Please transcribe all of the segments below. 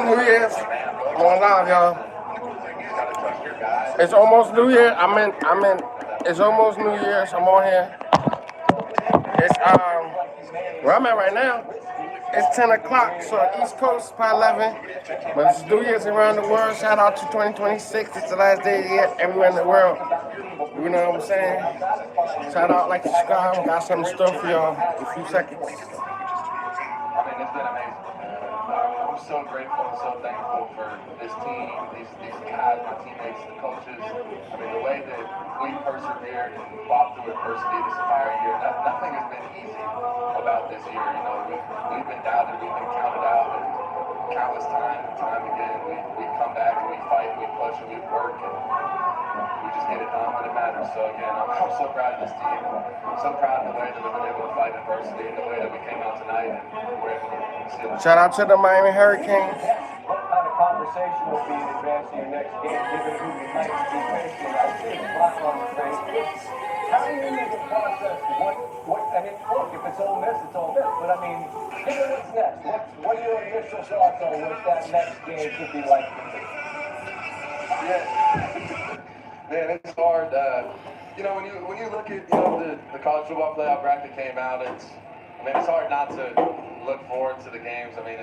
New Year's. Going live, y'all. It's almost New Year. It's almost New Year's. I'm on here. It's where I'm at right now. It's 10 o'clock, so East Coast by 11. But it's New Year's around the world. Shout out to 2026. It's the last day of the year everywhere in the world. You know what I'm saying? Shout out, like, subscribe. I got something in store for y'all in a few seconds. I mean, it's been amazing. I'm so grateful and so thankful for this team, these guys, my teammates, the coaches. I mean, the way that we persevered and fought through adversity this entire year. Nothing has been easy about this year. You know, we've been doubted, we've been counted out, and countless time and time again, we come back and we fight, we push, and we work, and we just get it done when it matters. So again, I'm so proud of this team. I'm so proud of the way that we've been able to fight adversity and the way that we came out tonight and we're able to seal it. Shout out to the Miami Hurricanes. What kind of conversation will be in advance of your next game, given who you might be facing? I see the block on your face. How do you even process I mean, look, if it's Ole Miss, it's Ole Miss. But I mean, given what's next, what are your initial thoughts on what that next game could be like for you? Yeah, man, it's hard. You know, when you look at the college football playoff bracket came out, it's hard not to look forward to the games. I mean,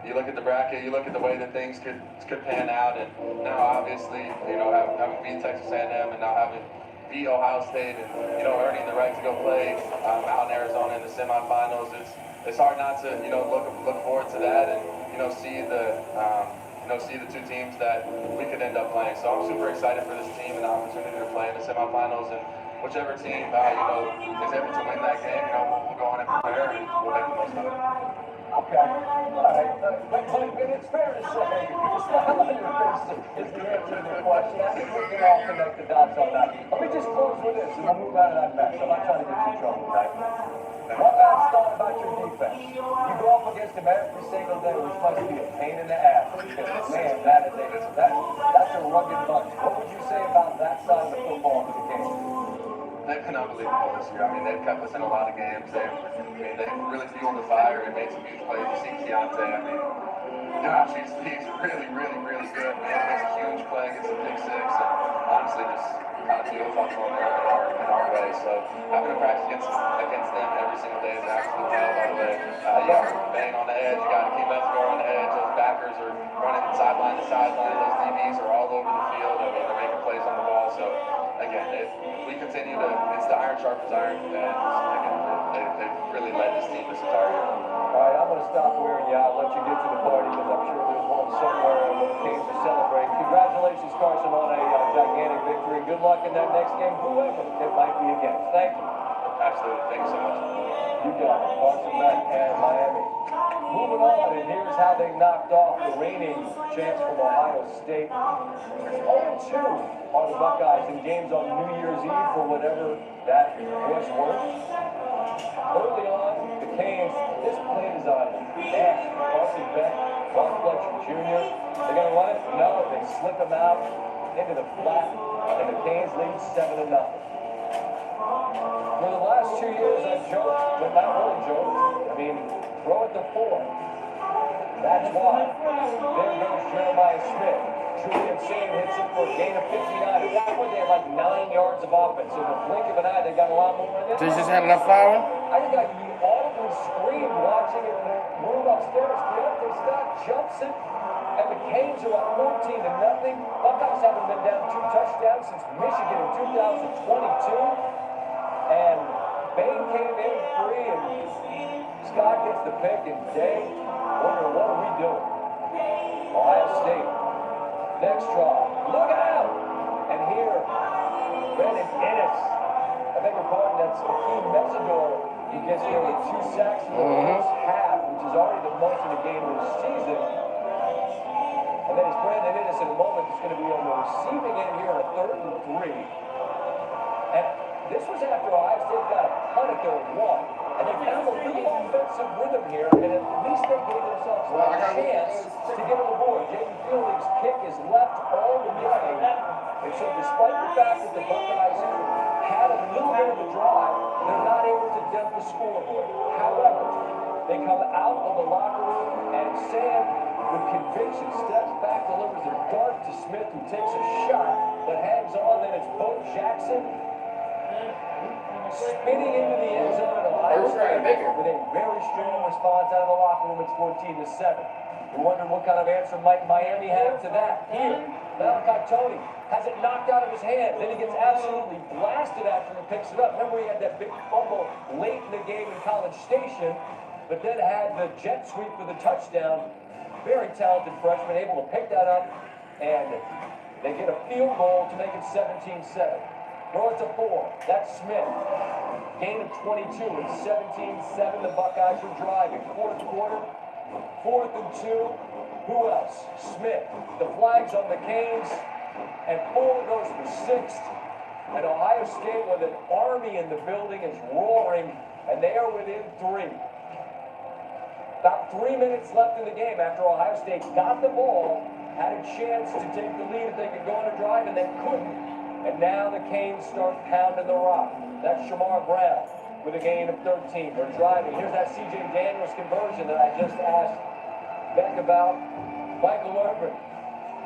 you look at the bracket, you look at the way that things could pan out, and now obviously, having beat Texas A&M and now having beat Ohio State and earning the right to go play out in Arizona in the semifinals, it's hard not to look forward to that and see the two teams that we could end up playing. So I'm super excited for this team and the opportunity to play in the semifinals, and whichever team is able to win that game, we'll go on and prepare and we'll make the most of it. Okay. All right. But it's fair to say, the smile on your face is the answer to the question. I think we can all connect the dots on that. Let me just close with this, and we'll move out of that mess. I'm not trying to get you in trouble tonight. One last thought about your defense. You go up against them every single day, which must be a pain in the ass. Because, man, that's a rugged bunch. What would you say about that side of the football for the game? They've been unbelievable this year. I mean, they've kept us in a lot of games. They've really fueled the fire and made some huge plays. You see Keontae, I mean, gosh, he's really, really, really good, man. He makes a huge play, gets a pick six, and honestly just feels like going in our way. So having to practice against them every single day is absolute hell, by the way. Bang on the edge, you got Akeem Metzger on the edge. Those backers are running sideline to sideline. Those DBs are all over the field. I mean, they're making plays on the ball. So again, we continue to, it's the iron sharpens iron, and again, they've really led this team this entire year. All right, I'm going to stop wearing you out, let you get to the party, because I'm sure there's one somewhere and the Canes to celebrate. Congratulations, Carson, on a gigantic victory. Good luck in that next game, whoever it might be against. Thank you. Absolutely. Thank you so much. You got it. Carson Beck and Miami. Moving on, and here's how they knocked off the reigning champs from Ohio State. 0-2 are the Buckeyes in games on New Year's Eve, for whatever that was worth. Early on, the Canes, this play design, Carson Beck, Ron Fletcher Jr., they're going to run it? No, they slip him out into the flat, and the Canes lead 7-0. For the last 2 years, I've joked, but not really joked. I mean, throw it to 4. That's why. There goes Jeremiah Smith. Julian Sain hits it for a gain of 59. At that point, they had like 9 yards of offense. In the blink of an eye, they got a lot more in it. They just had enough flour? I think I audibly screamed watching it move upstairs. Keontae Scott jumps it, and the Canes are up 14-0. Buckeyes haven't been down 2 touchdowns since Michigan in 2022. And Bain came in free, and Scott gets the pick, and Day wondering, what are we doing? Ohio State. Next try. Look out! And here, Brandon Ennis. I beg your pardon, that's Akeem Metzger. He gets here with 2 sacks in the first half, which is already the most in the game of the season. And then it's Brandon Ennis in a moment. It's going to be on the receiving end here on a 3rd and 3. And this was after Ohio State got a punt at their 1. And they found a little offensive rhythm here, and at least they gave themselves a chance to get on the board. Jaden Fielding's kick is left all the way. And so despite the fact that the Buckeyes had a little bit of a drive, they're not able to dent the scoreboard. However, They come out of the locker room, and Sam, with conviction, steps back, delivers a dart to Smith, who takes a shot, but hangs on. Then it's Bo Jackson spinning into the end zone at Ohio State with a very strong response out of the locker room. It's 14-7. We wonder what kind of answer might Miami have to that. Here, Malachi Tony has it knocked out of his hand. Then he gets absolutely blasted after he picks it up. Remember, he had that big fumble late in the game in College Station, but then had the jet sweep for the touchdown. Very talented freshman, able to pick that up, and they get a field goal to make it 17-7. Throw it to 4. That's Smith. Gain of 22. It's 17-7. The Buckeyes are driving. Fourth quarter. 4th and 2. Who else? Smith. The flag's on the Canes. And 4 goes for 6th. And Ohio State, with an army in the building, is roaring. And they are within 3. About 3 minutes left in the game after Ohio State got the ball, had a chance to take the lead if they could go on a drive, and they couldn't. And now the Canes start pounding the rock. That's Shamar Brown with a gain of 13. They're driving. Here's that C.J. Daniels conversion that I just asked Beck about. Michael Irvin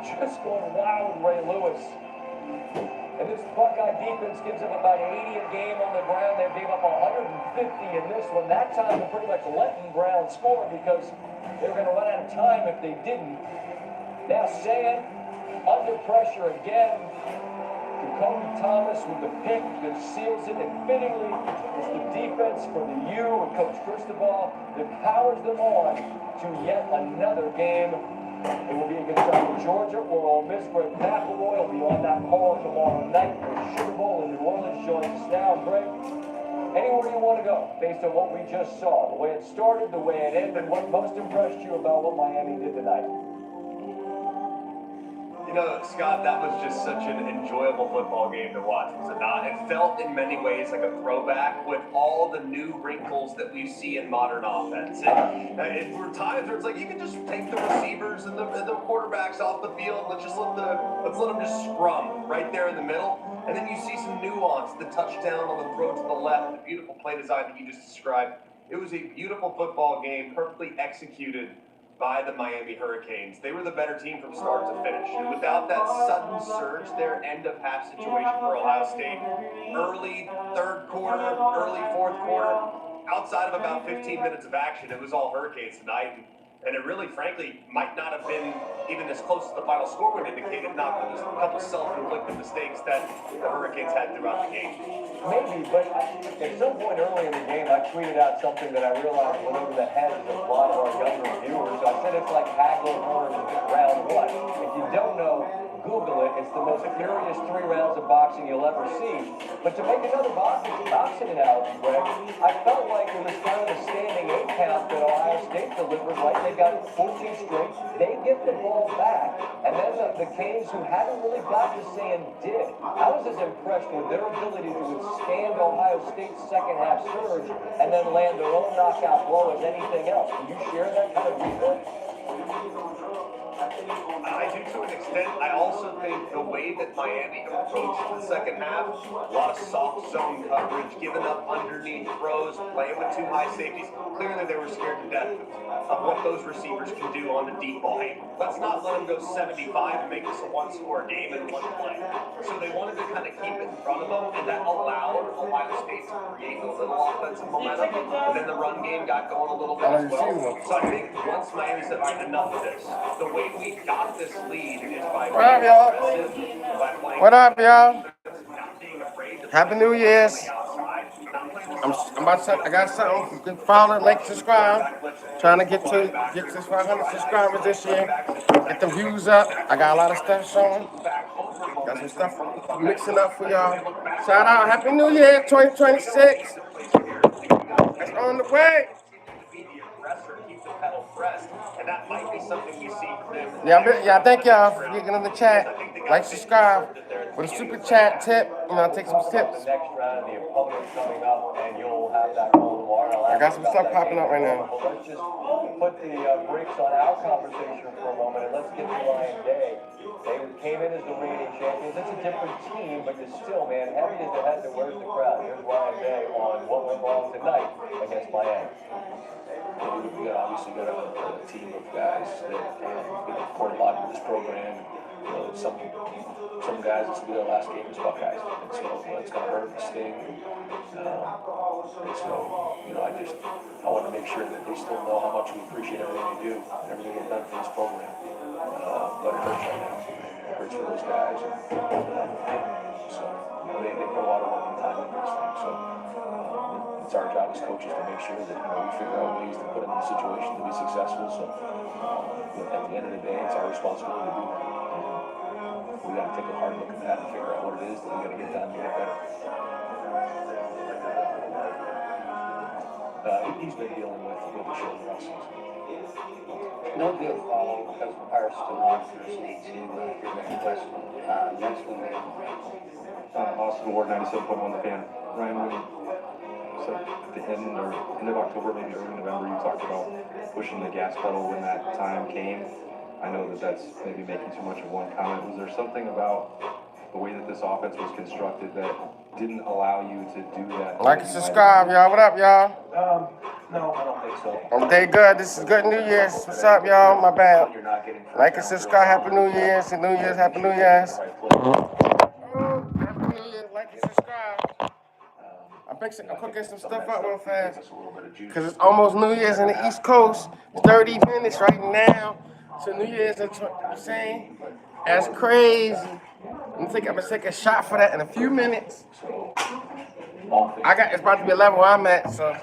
just going wild with Ray Lewis. And this Buckeye defense gives them about 80 a game on the ground. They gave up 150 in this one. That time they're pretty much letting Brown score because they were going to run out of time if they didn't. Now Sand under pressure again. Kobe Thomas with the pick that seals it, and fittingly, it's the defense from the U and Coach Cristobal that powers them on to yet another game. It will be against Georgia or Ole Miss. Greg McElroy will be on that call tomorrow night for the Sugar Bowl in New Orleans. Joins us now. Greg, anywhere you want to go based on what we just saw, the way it started, the way it ended, what most impressed you about what Miami did tonight? You know, Scott, that was just such an enjoyable football game to watch, was it not? It felt in many ways like a throwback with all the new wrinkles that we see in modern offense. And there were times where it's like you can just take the receivers and the quarterbacks off the field. Let's let them just scrum right there in the middle. And then you see some nuance, the touchdown on the throw to the left, the beautiful play design that you just described. It was a beautiful football game, perfectly executed by the Miami Hurricanes. They were the better team from start to finish. And without that sudden surge there, end of half situation for Ohio State, early third quarter, early fourth quarter, outside of about 15 minutes of action, it was all Hurricanes tonight. And it really, frankly, might not have been even as close as the final score would indicate, if not for just a couple self-inflicted mistakes that the Hurricanes had throughout the game. Maybe, but at some point early in the game, I tweeted out something that I realized went over the heads of a lot of our younger viewers. I said it's like Hagler horns round 1. If you don't know, Google it. It's the most furious 3 rounds of boxing you'll ever see. But to make another boxing analogy, Greg, I felt like it was kind of a standing 8 count that Ohio State delivered, right? They got 14 straight. They get the ball back. And then the Canes, who hadn't really got to Sand, did. I was as impressed with their ability to withstand Ohio State's second half surge and then land their own knockout blow as anything else. Do you share that kind of defense? I do to an extent. I also think the way that Miami approached the second half, a lot of soft zone coverage, giving up underneath throws, playing with 2 high safeties. Clearly they were scared to death of what those receivers can do on the deep ball. Hey, let's not let them go 75 and make this a 1-score game in 1 play. So they wanted to kind of keep it in front of them, and that allowed Ohio State to create a little offensive momentum. And then the run game got going a little bit as well. So I think once Miami said, all right, enough of this, the way we got this lead is by being aggressive, by playing. What up, y'all? Happy New Year's. I'm about to, I got something. You can follow, like, subscribe. Trying to get to 500 subscribers this year. Get the views up. I got a lot of stuff showing. Got some stuff mixing up for y'all. Shout out, Happy New Year, 2026. It's on the way. Yeah, thank y'all for getting in the chat. Like, subscribe. For the super chat tip, I'll take some tips. The next round, the opponent coming up, and you'll have that call tomorrow. I got some stuff popping up right now. Well, let's just put the brakes on our conversation for a moment, and let's get to Ryan Day. They came in as the reigning champions. It's a different team, but you're still, man, heavy as the head that wears the crowd. Here's Ryan Day on what went wrong tonight against Miami. we obviously got a team of guys that poured a lot into this program. Some guys, this will be their last game as Buckeyes, and so it's going to hurt and sting. And so, I want to make sure that they still know how much we appreciate everything they do, and everything they've done for this program. But it hurts right now. It hurts for those guys. So, they put a lot of work and time into this thing. So, it's our job as coaches to make sure that we figure out ways to put them in a situation to be successful. So, at the end of the day, it's our responsibility to do that. We got to take a hard look at that and figure out what it is that we got to get done to get better. He's been dealing with the shoulder muscles. No deal follow because the Pirates still on first need to your next question. Next one, Austin Ward, 97.1 The Fan. Ryan, when you said at the end of October, maybe early November, you talked about pushing the gas pedal when that time came. I know that's maybe making too much of one comment. Was there something about the way that this offense was constructed that didn't allow you to do that? Like and subscribe, y'all. What up, y'all? No, I don't think so. I'm day good. This is Good New Year's. What's up, y'all? My bad. You're not getting Like and subscribe. Happy New Year's. And New Year's. Happy New Year's. Happy New Year's. Like and subscribe. I'm cooking some stuff up real fast. Because it's almost New Year's in the East Coast. 30 minutes right now. So New Year's, you know what I'm saying? That's crazy. I'm gonna take a shot for that in a few minutes. It's about to be 11 where I'm at, so. It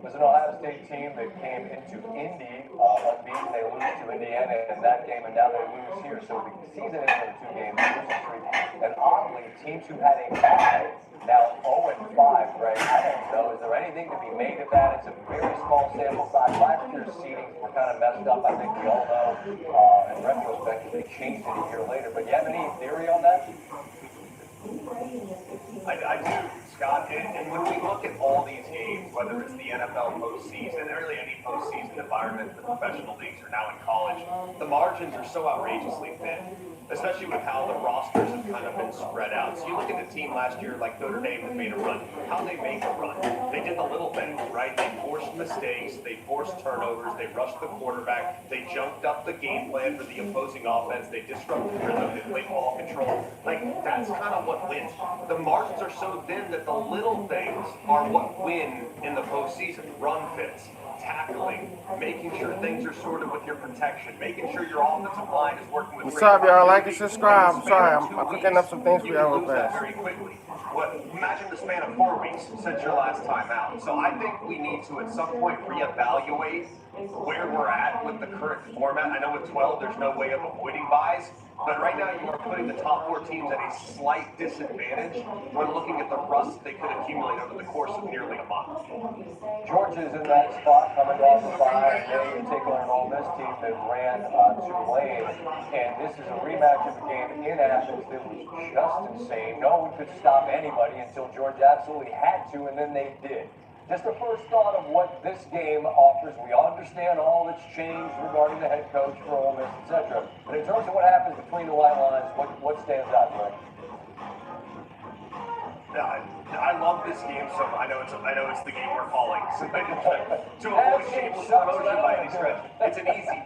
was an Ohio State team that came into Indy unbeaten. They lose to Indiana in that game, and now they lose here. So the season is in 2 games, losing streak. And oddly, teams who had a bye now 0-5, right? I don't know. Is there anything to be made of that? It's a very small sample size. Last year's seedings were kind of messed up. I think we all know. In retrospect, they changed it a year later. But you have any theory on that? I do, Scott. And when we look at all these games, whether it's the NFL postseason, or really any postseason environment, the professional leagues are now in college, the margins are so outrageously thin, especially with how the rosters have kind of been spread out. So you look at the team last year, like Notre Dame, that made a run. How they make a run? They did the little things, right? They forced mistakes, they forced turnovers, they rushed the quarterback, they junked up the game plan for the opposing offense, they disrupted rhythm, they played ball control. Like, that's kind of what wins. The margins are so thin that the little things are what win in the postseason. Run fits, tackling, making sure things are sorted with your protection, making sure your offensive line is working with. What's up, y'all? Like and subscribe. I'm sorry, I'm cooking up some things for y'all real fast. Very quickly. Imagine the span of 4 weeks since your last time out. So I think we need to at some point reevaluate where we're at with the current format. I know with 12 there's no way of avoiding buys, but right now you are putting the top 4 teams at a slight disadvantage when looking at the rust they could accumulate over the course of nearly a month. Georgia's in that spot coming off the bye. They take on an Ole Miss team that ran Tulane, and this is a rematch of the game in Athens that was just insane. No one could stop anybody until Georgia absolutely had to, and then they did. Just the first thought of what this game offers. We understand all that's changed regarding the head coach for Ole Miss, etc. But in terms of what happens between the white lines, what stands out, Greg? I love this game, so I know it's the game we're calling. So to avoid shameless promotion by any stretch, it's an easy.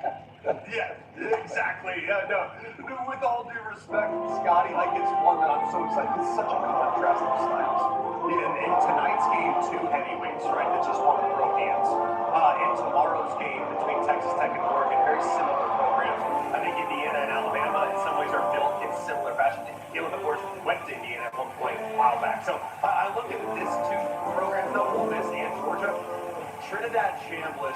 Yeah, exactly. Yeah, no. With all due respect, Scotty, it's one that I'm so excited. It's such a contrast of styles. In tonight's game, 2 heavyweights, right? That just want to throw hands. In tomorrow's game between Texas Tech and Oregon, very similar programs. I think Indiana and Alabama in some ways are built in similar fashion. Galen, of course, went to Indiana at one point a while back. So I look at this 2 programs, though, Ole Miss and Georgia. Trinidad Chambliss,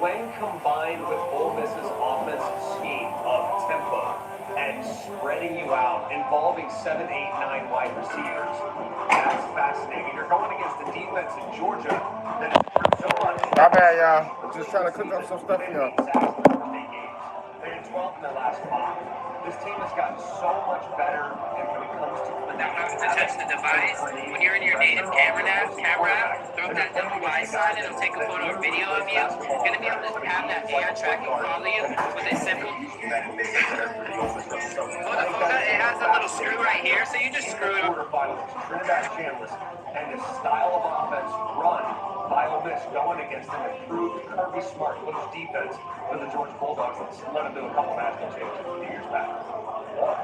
when combined with Ole Miss's offensive scheme of tempo and spreading you out, involving 7, 8, 9 wide receivers, that's fascinating. You're going against the defense in Georgia that has worked so much. My bad, y'all. I'm just trying to cook up some stuff for y'all. They're in 12 in their last 5. This team has gotten so much better, and when it comes to not having to touch the device, when you're in your native camera app, throw up that double buy sign and it'll take a photo or video of you. You're going to be able to have that AI tracking follow you with a simple it has a little screw right here, so you just screw it. Quarterfinals, Trinidad Chambliss, and his style of offense run Lyle Mish going against an improved Kirby Smart coach defense for the Georgia Bulldogs. Let's let him do a couple national changes a few years back.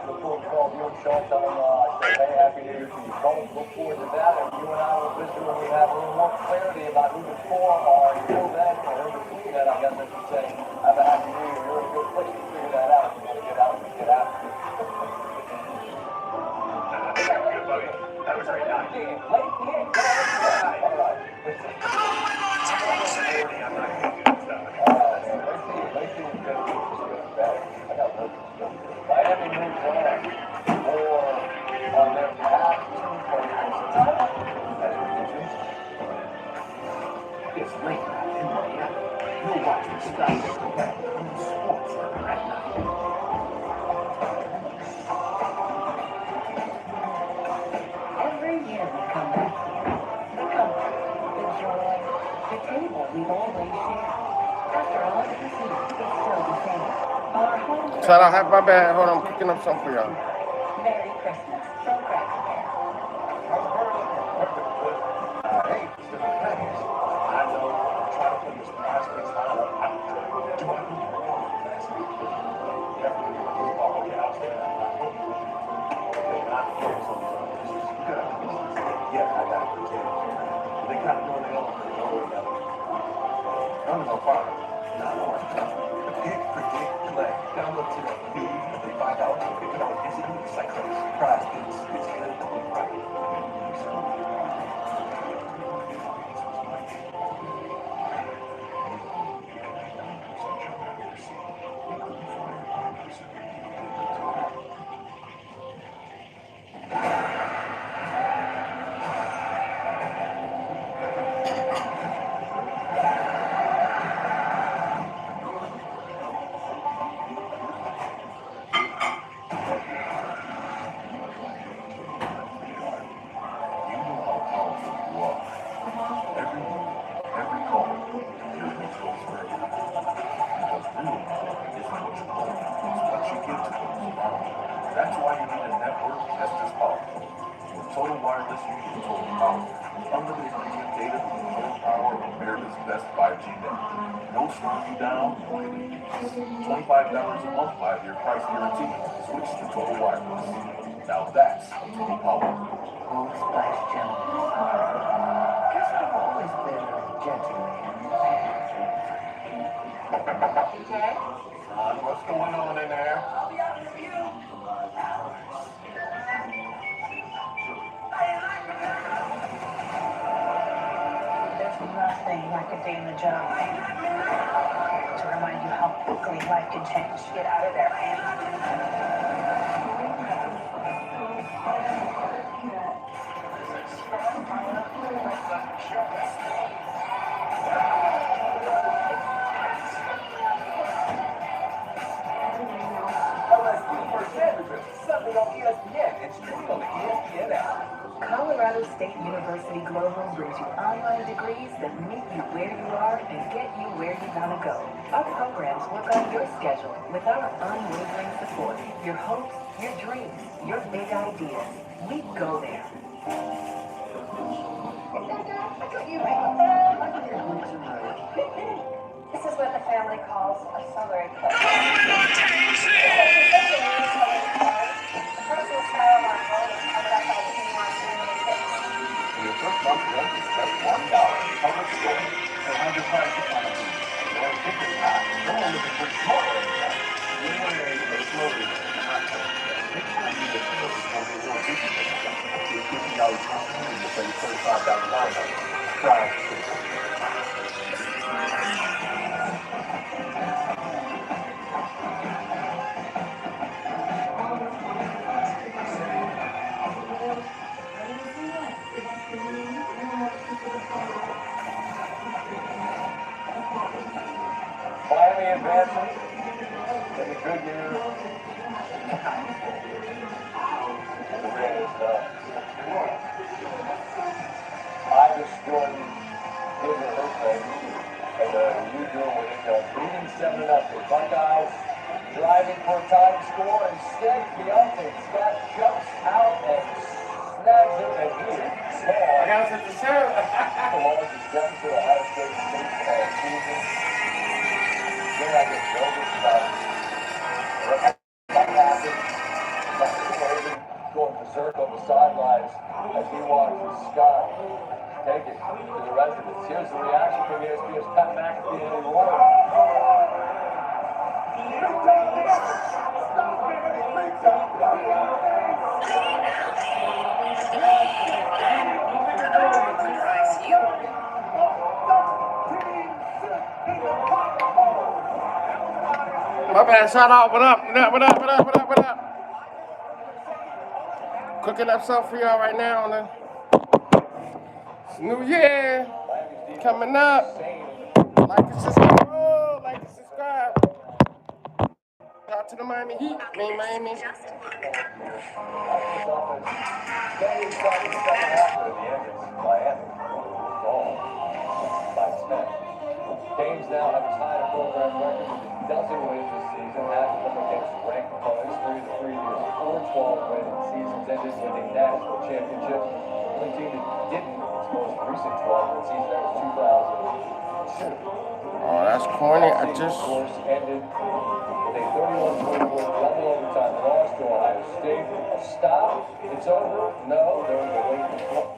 Look forward to calling you and Sean. Tell them say, hey, Happy New Year to you both. Look forward to that. And you and I will visit when we have a little more clarity about who the four are until then, or who between that, I guess I should say. Have a Happy New Year. You're in a good place to figure that out. If you want to get out, get out. Good, buddy. That was great night. Late game. All right. I'm not going to do this stuff. Miami moves on their path to postseason. It's late night in Miami. You're watching Scott on Sports right now. Every year we come back here. The comfort, the joy, the table we've always shared. After all of these years, it's still the same. Our home. Shout out, have my bad. Hold on, I'm picking up something for y'all. Merry Christmas from Cracker Barrel. Hey, it's the Packers. I know. I'm trying to put this prospects lineup out there. Do I do it wrong last week? Definitely. Okay, I'll stay out. Okay, not focus on this. You got to yeah, I got to pretend. They kind of know they all together. I'm no problem. Not one. Predict, play. Download to that feed. They find out. If you don't, it's like a surprise. It's good. Right. That's why you need a network that's this powerful. With Total Wireless, you need total power. Unlimited premium data with the total power of America's best 5G network. No slowing you down, $25 a month, 5-year price guarantee. Switch to Total Wireless. Now that's total power. Old Splash Jones. Guess I've always been a gentleman. What's going on in there? There's nothing like a day in the job to remind you how quickly life can change. Get out of there, man. Sunday on ESPN. It's streaming on the ESPN app. Colorado State University Global brings you online degrees that meet you where you are and get you where you want to go. Our programs work on your schedule with our unwavering support. Your hopes, your dreams, your big ideas. We go there. This is what the family calls a celery club. Personal style of our home is covered up by the Your first month rent is just $1. Public store. So how does price define you? Or pick a path. No one looking for smaller income. You want a slowly not to. Next time you get to this company, you want $50. It's $50 company. You pay $35 line. Try it. Miami advances. And the good news. Either Jordan, his or her thing. And you doing what it does. Leading 7-0. Buckeyes driving for a time score. Instead, Deontay Scott jumps out and nags him, and he is small. I gotta set the sound. The largest deficit Ohio State faced all season. Then I get nervous about what happened. Going berserk on the sidelines as he watches Scott take it to the residents. Here's the reaction from ESPN's Pat McAfee and Eddie Roy. My bad, shout out, what up, what up, what up, what up, what up, what up? Cooking up something for y'all right now on the New Year coming up. Like and subscribe, like and subscribe. Shout out to the Miami Heat, Miami. Canes now have tied a program record with a dozen wins this season, half of them against ranked opponents. 3 of the previous 4-12 winning seasons ended with a national championship. The only team that didn't its most recent 12-win season, that was 2002. Oh, that's corny. I just. Of course, ended with a 31-24 double overtime loss to Ohio State. A stop. It's over. No, there was a late game.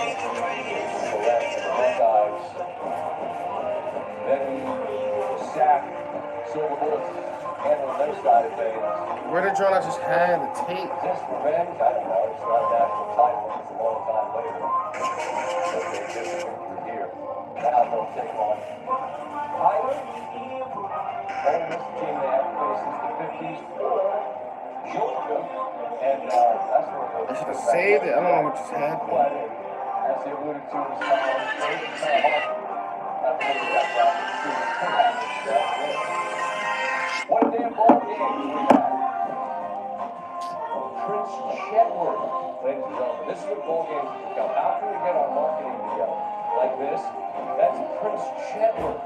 And so that's the Buckeyes. Then sack, Silver Bullets handling their side of things. Where the joint I just had the tape? This revenge, I don't know. It's not a national title. It's a long time later. But they just went here. Now they'll take on Tyler. Oldest team they haven't faced since the 50s. Georgia. And that's where I should have saved it. I don't know what just happened. As they alluded to, was kind of hard. What a damn ball game we had. Prince Chetwood, ladies and gentlemen. This is what ball games have become. How can we get our marketing together like this? That's Prince Chetwood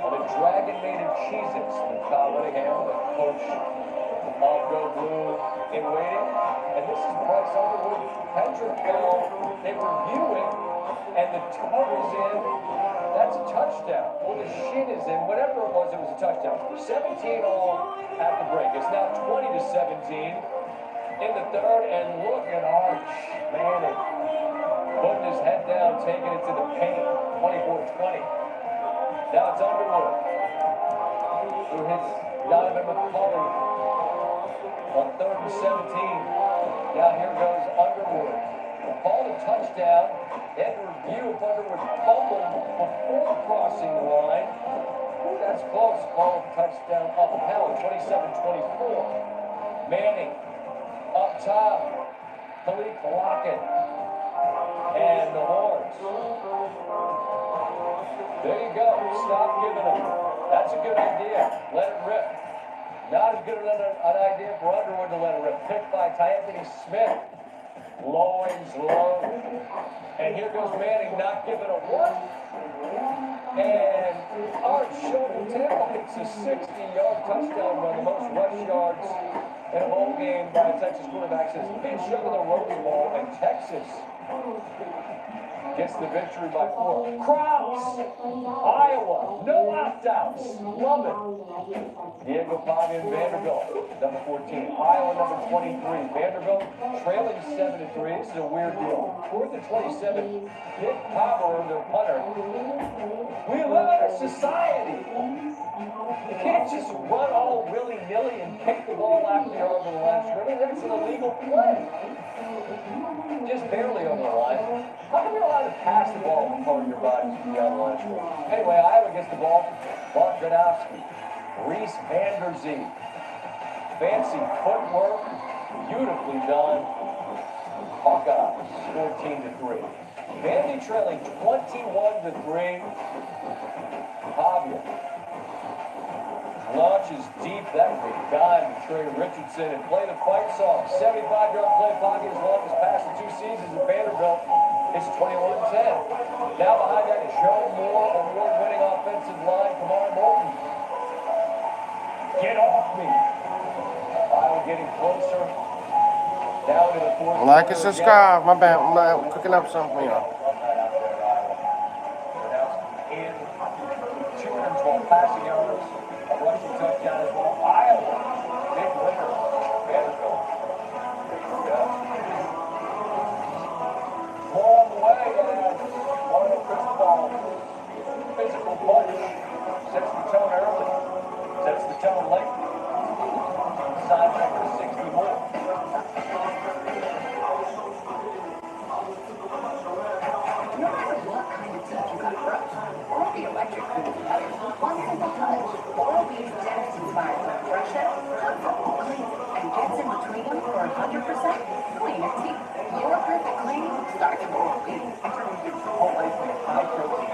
on a dragon-mated Cheez-Its with Kyle Whittingham, the coach of Go Blue in waiting. And this is Bryce Underwood. Patrick Bell, they were viewing, and the toe is in. That's a touchdown. Or the shin is in. Whatever it was a touchdown. 17 all at the break. It's now 20-17 in the third. And look at Arch Manning putting his head down, taking it to the paint. 24-20. Now it's Underwood who hits Donovan McCulley on 3rd and 17. Now here goes Underwood. Called a touchdown. Edward View of Underwood fumbled before crossing the line. That's close. Called touchdown off the power. 27-24. Manning up top. Khalid Lockett. And the horns. There you go. Stop giving them. That's a good idea. Let it rip. Not as good an idea for Underwood to let it rip. Picked by Anthony Smith. Loins low. And here goes Manning, not giving a what? And Art showed the tail. It's a 60-yard touchdown run, the most rush yards in a bowl game by a Texas quarterback since Mitch of the Rose Bowl, and Texas gets the victory by 4. Crowds, Iowa, no opt-outs, love it. Diego Pavia and Vanderbilt, number 14. Iowa, number 23. Vanderbilt trailing 7-3. This is a weird deal. 4th and 27. Nick Power, their punter. We live in a society. You can't just run all willy-nilly and kick the ball after the arm of the line scrimmage. That's an illegal play. Just barely over the line. How come you're allowed to pass the ball when part of your body to the other line scrimmage? Anyway, Iowa gets the ball. Mark Gronowski. Reese Vanderzee. Fancy footwork. Beautifully done. Hawkeyes 14-3. Vandy trailing 21-3. Pavia launches deep. That was a dime to Trey Richardson and play the fight song. 75-yard play. Pavia's longest pass in 2 seasons at Vanderbilt. It's 21-10. Now behind that, Joe Moore, award-winning offensive line. Kamar Morton. Get off me. Iowa getting closer. Now into the fourth. Like and subscribe. My bad. I'm cooking up something for y'all. In 212 passing yards, a rushing touchdown as well. Iowa, big winner. Vanderbilt. More on the way as Mario Cristobal, physical punch, sets the tone early, sets the tone late. Sign number 60 more. No matter what kind of teeth you got brush, Oral-B Electric Cooling Powder, one simple touch. Oral-B's dentist-inspired toothbrushes comfortable, clean, and gets in between them for 100% cleaner teeth. Your perfect clean starts with Oral-B. Introducing Chipotle with high protein,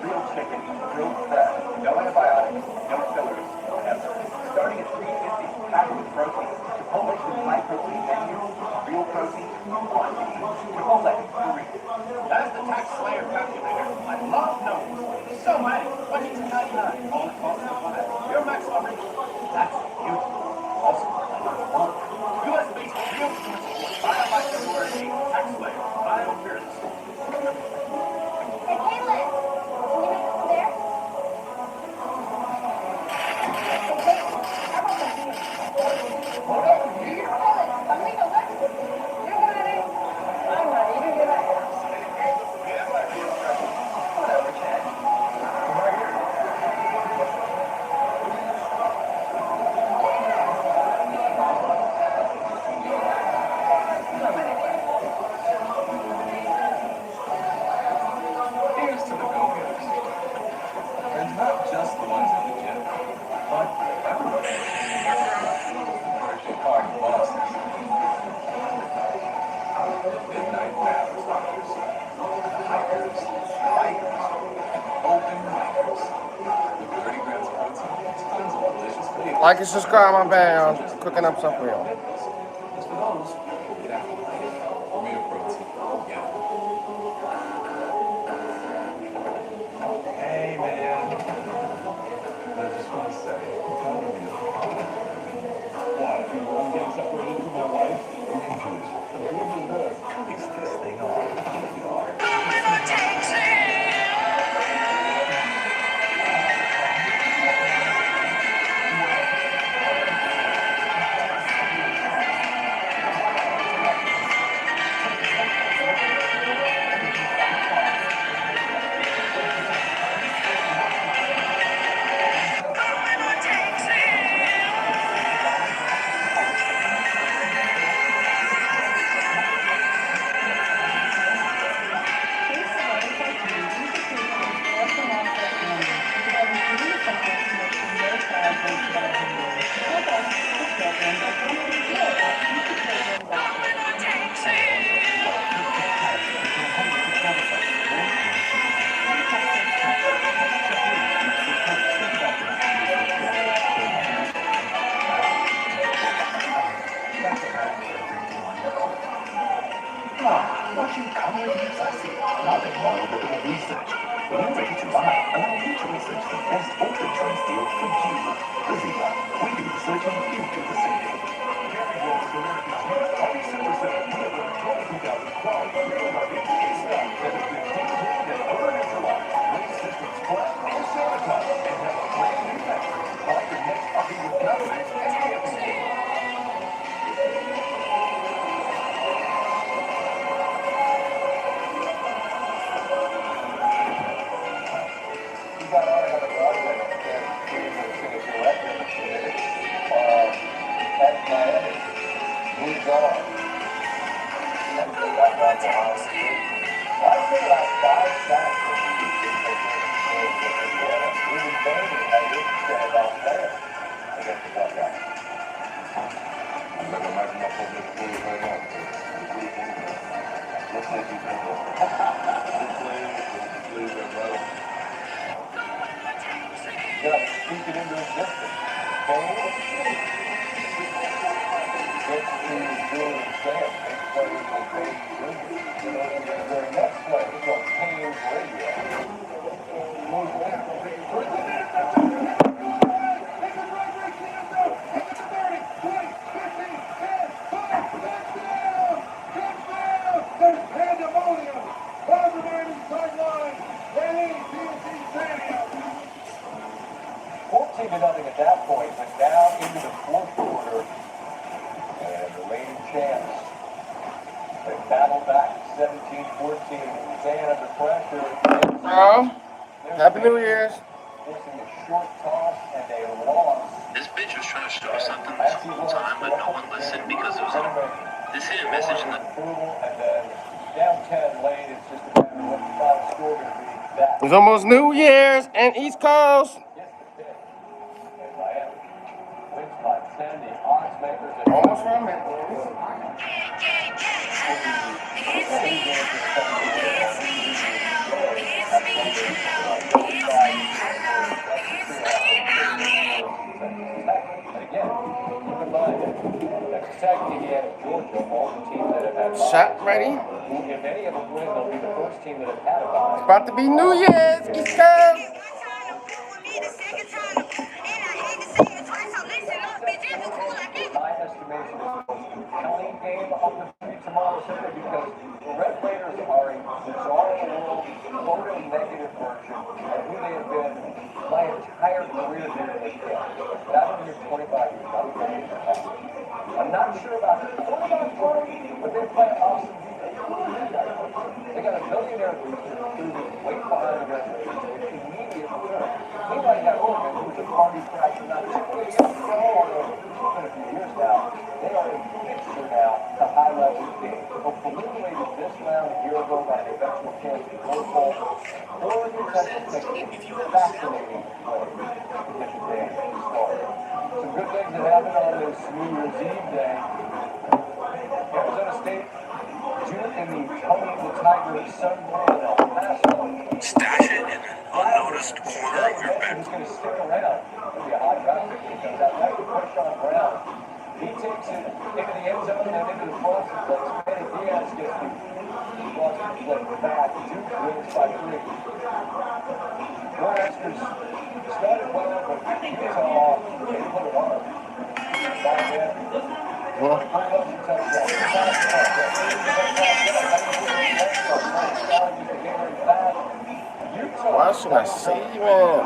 real chicken, real fat, no antibiotics, no fillers, no effort. Starting at $3.50, packed with protein. Chipotle with high protein menu, real protein, quantity. Chipotle, free. That's the Tax Slayer calculator. I love numbers. So many. $22.99. All the costs of one. Your maximum rate. That's beautiful. Also, U.S. based real support. Buy by February 8th. Tax Slayer. Buy on fearless. Hey, Caitlin, can you meet over there? Hey, Caitlin, how about some beer? Caitlin, conmigo, what? You got it. I'm not even gonna ask. Whatever, Chad. Come right here. Come anyway. Here's to the go-getters. And not just the ones in the gym, but everybody. Working hard bosses. Midnight marathoners. Hikers. Bikers. Open micers. With 30 grams of protein, tons of delicious flavors. Like and subscribe. My bad. I'm cooking up something for y'all. It's for those who get out of life. Real protein. Yeah. Hey, man. I just want to say, I'm proud of you. Why? I'm getting separated from my wife? Is this thing on? You are. What you come with is I see. Nothing wrong with a bit of research. When you're ready to buy, allow me to research the best auto insurance deal for you. Aviva, we do the searching, you do the saving. Gary Wolf's America's used Audi Super 7 delivered 22,000 quality real rugged A-Stock that has been digitally and over-neutralized. Race systems plus and Santa Claus and have a brand new factory. Buy your next Audi with confidence and get the same. Speak it into existence. Their next play is on Canes Radio. 14-0 at that point, but now into the fourth quarter. And the reigning champs, they battle back 17-14. Staying under pressure. Oh, Happy New Year's. Forcing a short toss and a loss. This bitch was trying to show us something this whole time, but no one listened because it was this hidden message in the. And then down 10 late, it's just a matter of what the final score going to be. That It's almost New Year's and East Coast. Miami wins by 10. The odds makers at Almost from it. Shot ready. If any of them win, they'll be the first team that have had a bye. It's about to be New Year's, East Coast. My estimation is the most compelling game of the three tomorrow simply because the Red Raiders are a bizarre world, photo-negative version of who they have been my entire career here in this game. But I've been here 25 years. I'm not sure about the quarterback party, but they play awesome defense. They got a billionaire who's way behind the Red Raiders with immediate return. He might have Oregon, who's a party crasher, not 2 years ago, although it's been a few years now. They are a fixture now to high-level games. They'll eliminated this round a year ago by an eventual chance to go Bowl. Oregon Texas Tech is fascinating play to get the day started. Some good things that happened on this New Year's Eve day. Arizona State, Duke in the Tony the Tiger Sun Bowl in El Paso. Stash it in an unnoticed corner of your bed. He's going to stick around. It'll be a hot draft pick when he comes out. That's the push on Brown. He takes it into the end zone and into the Boston place. Manny Diaz gets the Boston play back. Duke wins by 3. Cornhuskers started well, but Utah, they put it on. Why should I see, man?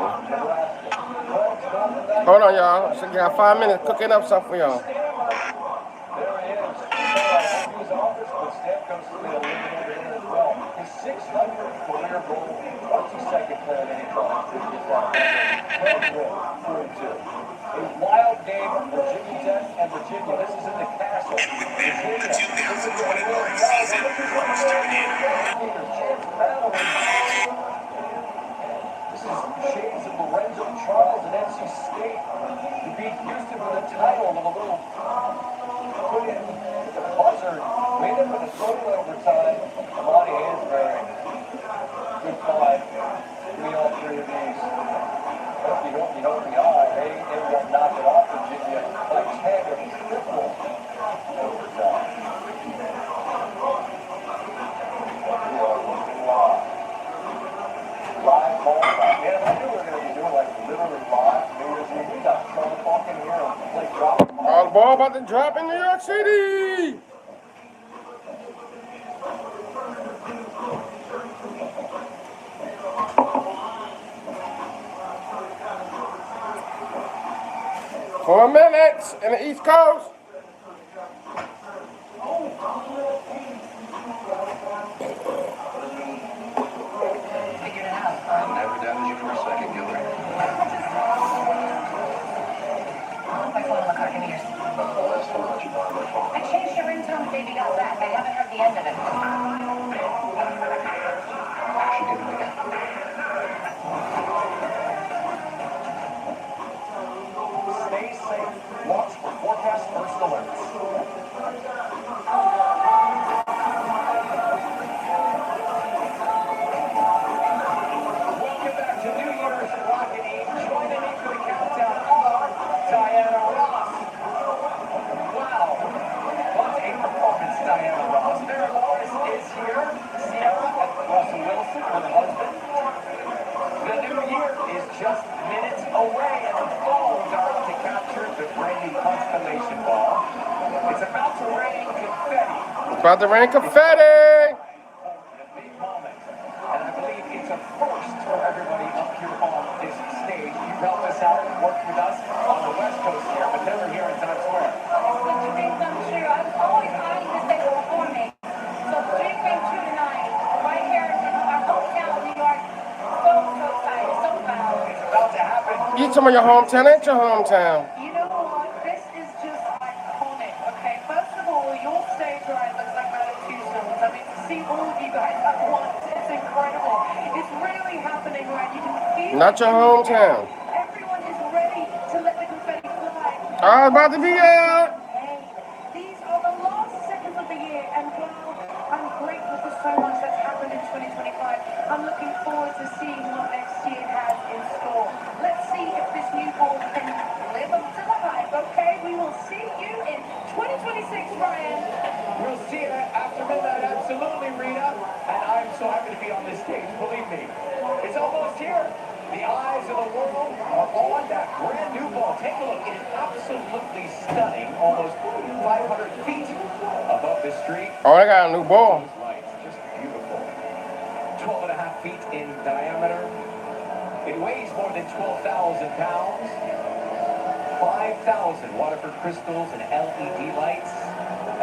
Hold on, y'all. So you got 5 minutes cooking up something for y'all. There he is. His office, but Stamkos is going to lead him over here as well. His 600th career goal, 22nd player in NHL history. 12 win, 4-2. A wild game of Virginia Tech and Virginia. This is in the Castle. Virginia. The 2029 season runs to an end. This is shades of Lorenzo Charles and NC State. He beat Houston for the title of a little put in the buzzer. Made it for the total overtime. Monty Hansberry. Good fight. Give me all 3 of these. You know the eye. They will knock it off Virginia by 10 or triple overtime. Live ball drop. Man, I knew we were going to be doing like literally live New Year's Eve. We got Sean Falk in here and play drop. All the ball about to drop in New York City. Four minutes in the East Coast. I never doubted you for a second, Gilbert. My phone on the Carcaneers. Last time that you borrowed my phone. I changed your ringtone the baby got back. I haven't heard the end of it. She did it again. Stay safe. Watch for forecast first alerts. Welcome back to New Year's Rocket Eve. Joining me for the countdown are Diana Ross. Wow. What a performance, Diana Ross. Mary Morris is here. Sierra and Russell Wilson, her husband. The new year is just minutes away, and the phones are out to capture the brand new Constellation Ball. It's about to rain confetti. It's about to rain confetti. A big moment, and I believe it's a first for everybody up here on this stage. You help us out and work with us on the West Coast here, but never here in Times Square. It's such a big come true. I was always eyeing this day before me. So the dream came true tonight, right here in our hometown of New York. So excited, so proud. It's about to happen. You talking about your hometown? Ain't your hometown? You know what? This is just iconic, okay? First of all, your stage right looks like one of the two songs. I mean, to see all of you guys at once, it's incredible. It's really happening, right? You can feel Not your hometown. everyone is ready to let the confetti fly. I was about to be out. Hey, these are the last seconds of the year, and while I'm grateful for so much that's happened in 2025, I'm looking forward to seeing what next year has in store. Let's see if this new ball can live up to the hype, okay? We will see you in 2026, Ryan. We'll see it after midnight, absolutely, Rita. And I'm so happy to be on this stage, believe me. It's almost here. The eyes of the world are on that brand new ball. Take a look. It is absolutely stunning, almost 500 feet above the street. Oh, I got a new ball. Those lights, just beautiful. 12 and a half feet in diameter. It weighs more than 12,000 pounds. 5,000 Waterford crystals and LED lights.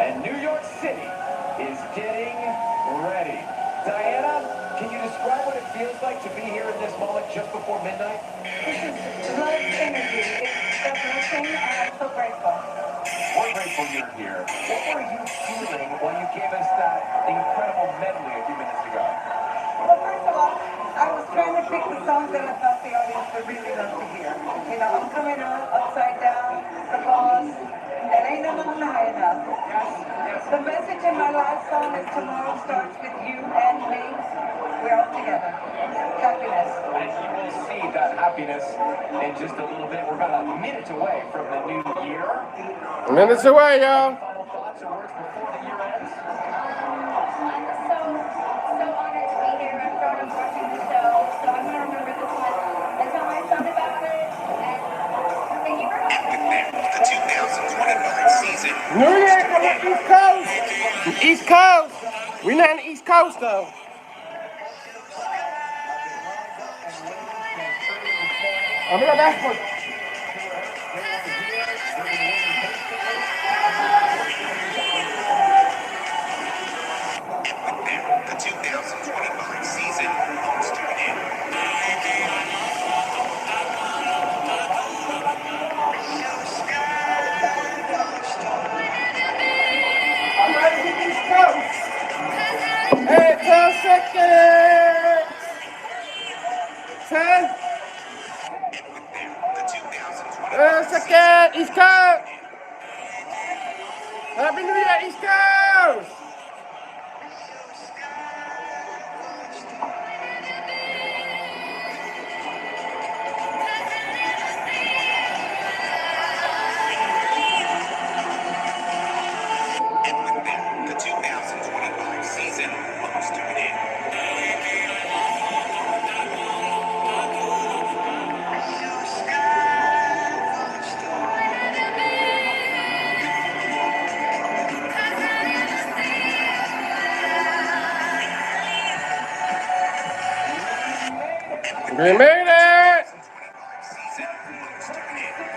And New York City is getting ready. Diana, can you describe what it feels like to be here in this moment just before midnight? This is love energy. It's uplifting, and I'm so grateful. We're grateful you're here. What were you feeling when you gave us that incredible medley a few minutes ago? Well, first of all, I was trying to pick the songs that I thought the audience would really love to hear. You know, I'm coming up, upside down, the boss, and ain't nothing high enough. The message in my last song is tomorrow starts with you and me. We're all together. Happiness. And you will see that happiness in just a little bit. We're about a minute away from the new year. Minutes away, y'all. Final thoughts or words before the year ends? I'm so honored to be here. I'm proud of watching the show. So I'm going to remember this one. That's how I thought about it. And thank you for having me. The 2025 season. New Year, come on, East Coast. East Coast. We not in the East Coast, though. I'm in that one. The 2025 season comes to an end. I'm ready to East Coast. Hey, 10 seconds. 10. The 2025 Second, East Coast. Happy New Year, East Coast. and with that, the 2025 season comes to an end. We made it. Season comes to an end.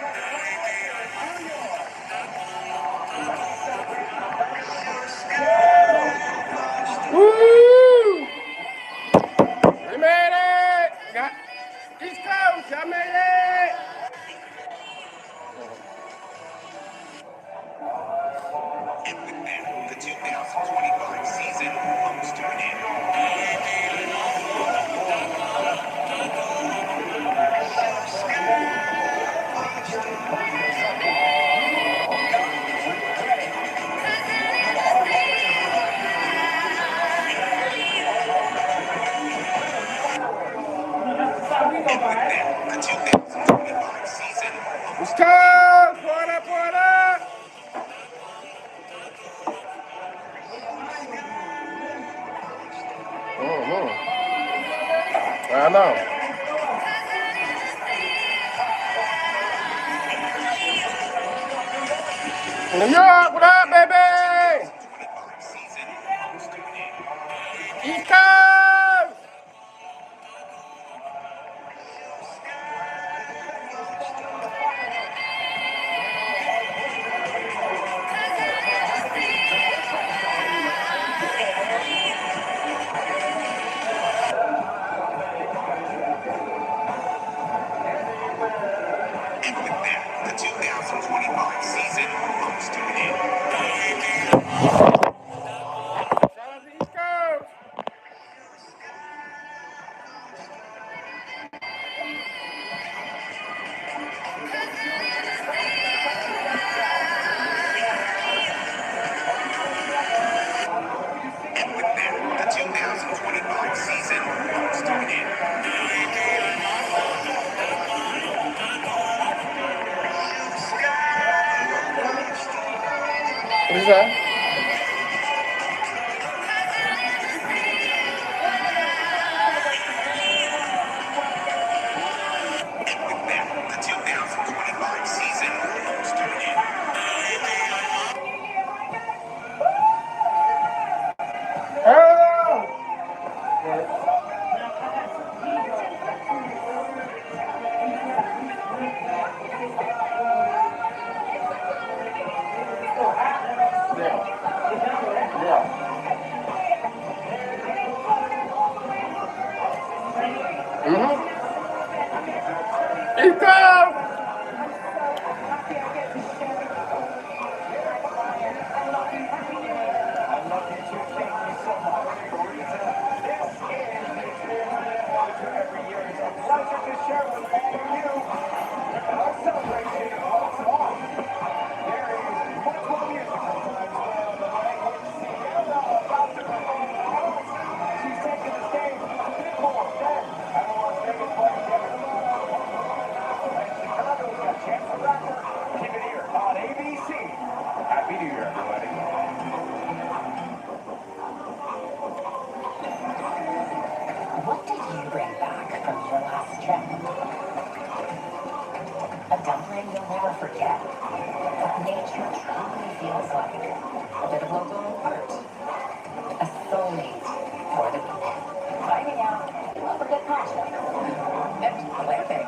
Woo! We made it. Got East Coast. Y'all made it. And with that, the 2025 season comes to an end. The 2025 season East Coast. What up, what up? I know. New York, what up, baby? season comes to an end. East Coast. 2025 season almost to an end. Shout out to East Coast. And with that, the 2025 season almost to an end. What is that? And with that, the 2025 season almost to an end. Oh! East Coast! Happy New Year, everybody. What did you bring back from your last trip? A dumpling you'll never forget. What nature truly feels like. A bit of local art. A soulmate for the week. Finding out, don't forget Pasha. And glamping.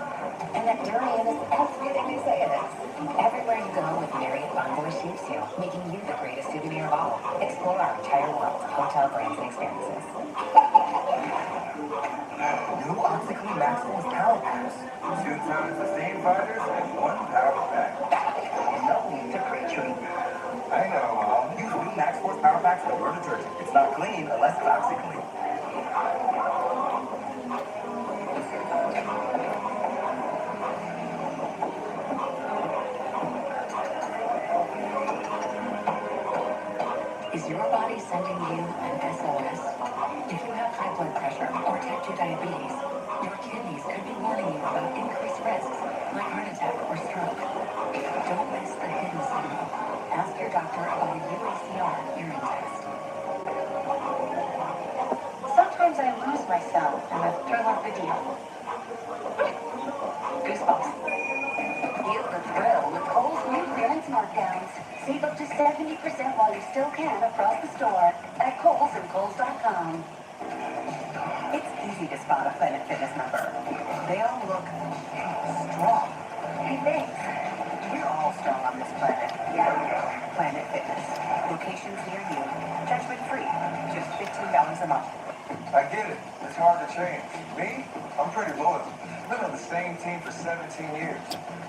And that durian is everything they say it is. Everywhere you go with Marriott Bonvoy shapes you, making you the greatest souvenir of all. Explore our entire world of hotel brands and experiences. New OxyClean Max Force Power Packs. 2 times the steam fighters and 1 power pack. No need to pre-treat. I know, Mom. Use new Max Force Power Packs for Word detergent. It's not clean unless it's OxyClean. Is your body sending you an SOS? If you have high blood pressure or type 2 diabetes, your kidneys could be warning you about increased risks like heart attack or stroke. Don't miss the hidden signal. Ask your doctor about a UACR urine test. Sometimes I lose myself in a thriller video. Goosebumps. Feel the thrill with Kohl's new clearance markdowns. Save up to 70% while you still can across the store at Kohl's and Kohl's.com. It's easy to spot a Planet Fitness member. They all look strong. Hey, thanks. We're all strong on this planet. Yeah. Planet Fitness. Locations near you. Judgment free. Just $15 a month. I get it. It's hard to change. Me? I'm pretty loyal. Been on the same team for 17 years.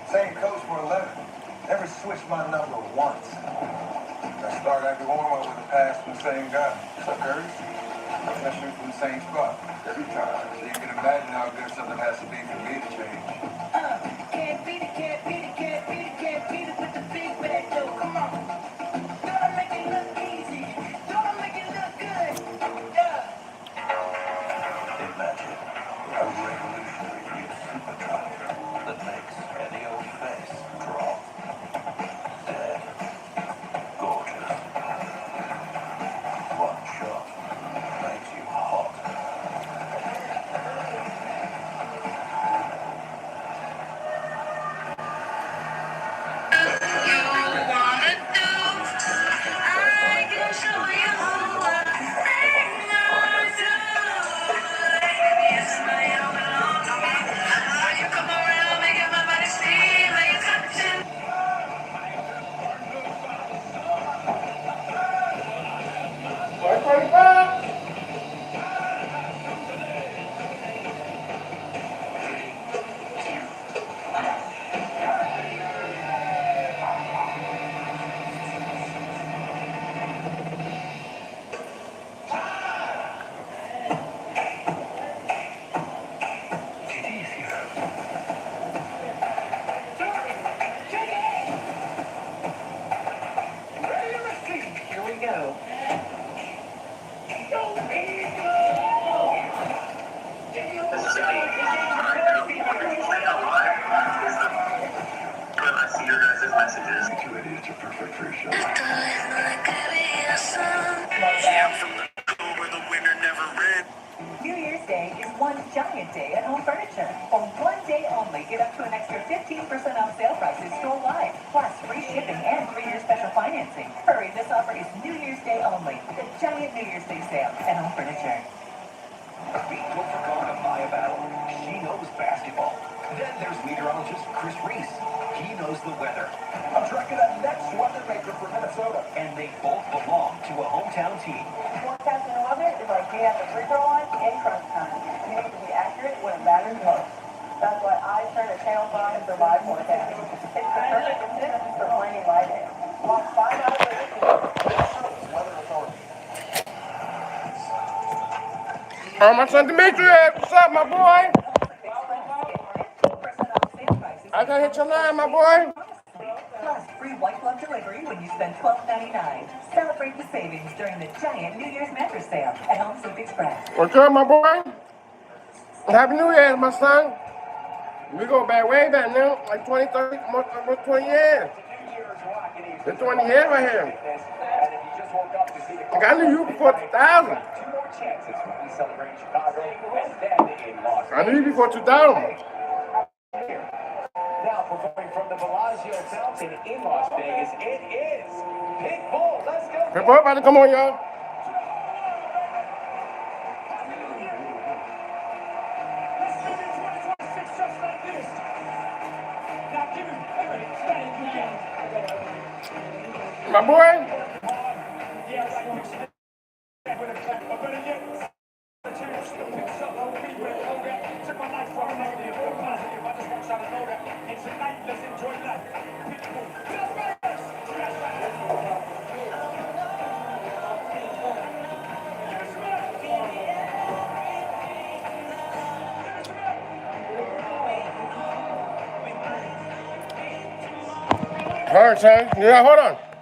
Same coach for 11. Never switched my number once. I start every warm-up with a pass from the same guy. What's up, Curry? I shoot from the same spot. Every time. So you can imagine how good something has to be for me to change. Can't beat it, can't beat it, can't beat it, can't beat it with the big bad dough. Come on. Don't make it look easy. Don't make it look good. Yeah. Imagine a revolutionary new super truck that makes any old face drop dead gorgeous. One shot makes you hot. the perfect first shot. Yeah, I'm from the cool where the winner never ran. New Year's Day is one giant day at Home Furniture. For one day only, get up to an extra 15% off sale prices store-wide, plus free shipping and 3-year special financing. Hurry, this offer is New Year's Day only. The giant New Year's Day sale at Home Furniture. Beat Wilford going to buy a battle. She knows basketball. Then there's meteorologist Chris Reese. He knows the weather. I'm tracking that next weather maker for Minnesota. And they both belong to a hometown team. Forecasting the weather is like being at the free throw line in crunch time. You need to be accurate when it matters most. That's why I turn to Channel 5 for live forecast. It's the perfect assist for planning my day. Watch 5 hours of this weather authority. My son Demetrius, what's up, my boy? I gotta hit your line, my boy. Plus, free white glove delivery when you spend $12.99. Celebrate the savings during the giant New Year's mattress sale at Home Sleep Express. What's up, my boy? Happy New Year, my son. We go back way back now, like 20, 30, almost 20 years. It's 20 years right here. Like, I knew you before 2000. I knew you before 2000. Now performing from the Bellagio Fountain in Las Vegas, it is Pitbull. Let's go. Pitbull about to come on, y'all. My boy. All right, son. Yeah, hold on.